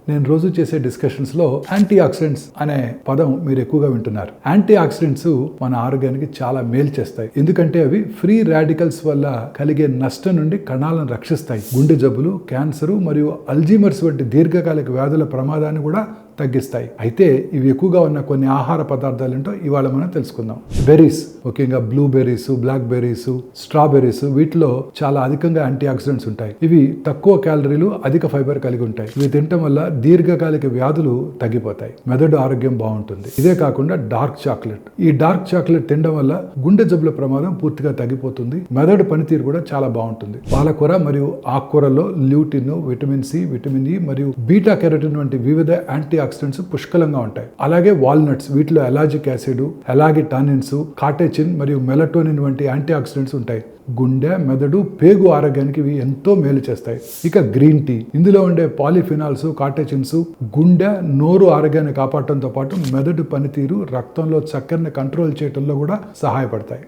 నేను రోజు చేసే డిస్కషన్స్ లో యాంటీ ఆక్సిడెంట్స్ అనే పదం మీరు ఎక్కువగా వింటున్నారు. యాంటీ ఆక్సిడెంట్స్ మన ఆరోగ్యానికి చాలా మేలు చేస్తాయి. ఎందుకంటే అవి ఫ్రీ రాడికల్స్ వల్ల కలిగే నష్టం నుండి కణాలను రక్షిస్తాయి. గుండె జబ్బులు, క్యాన్సర్ మరియు అల్జీమర్స్ వంటి దీర్ఘకాలిక వ్యాధుల ప్రమాదాన్ని కూడా తగ్గిస్తాయి. అయితే ఇవి ఎక్కువగా ఉన్న కొన్ని ఆహార పదార్థాలు ఏంటో ఇవాళ మనం తెలుసుకుందాం. బెర్రీస్, ముఖ్యంగా blueberries, blackberries, strawberries, వీటిలో చాలా అధికంగా యాంటీ ఆక్సిడెంట్స్ ఉంటాయి. ఇవి తక్కువ క్యాలరీలు, అధిక ఫైబర్ కలిగి ఉంటాయి. ఇవి తినటం వల్ల దీర్ఘకాలిక వ్యాధులు తగ్గిపోతాయి, మెదడు ఆరోగ్యం బాగుంటుంది. ఇదే కాకుండా డార్క్ చాక్లెట్, ఈ డార్క్ చాక్లెట్ తినడం వల్ల గుండె జబ్బుల ప్రమాదం పూర్తిగా తగ్గిపోతుంది. మెదడు పనితీరు కూడా చాలా బాగుంటుంది. పాలకూర మరియు ఆకుకూరల్లో lutein, vitamin C, vitamin E మరియు బీటా కెరటిన్ వంటి వివిధ యాంటీ ఆక్సిడెంట్స్ పుష్కలంగా ఉంటాయి. అలాగే వాల్నట్స్, వీటిలో ఎలాజిక్ యాసిడ్, ఎలాగిటానిన్స్, కాటెచిన్ మరియు మెలటోనిన్ వంటి యాంటీ ఆక్సిడెంట్స్ ఉంటాయి. గుండె, మెదడు, పేగు ఆరోగ్యానికి ఇవి ఎంతో మేలు చేస్తాయి. ఇక గ్రీన్ టీ, ఇందులో ఉండే పాలిఫినాల్స్, కాటెచిన్స్ గుండె, నోరు ఆరోగ్యాన్ని కాపాడటంతో పాటు మెదడు పనితీరు, రక్తంలో చక్కెరని కంట్రోల్ చేయడంలో కూడా సహాయపడతాయి.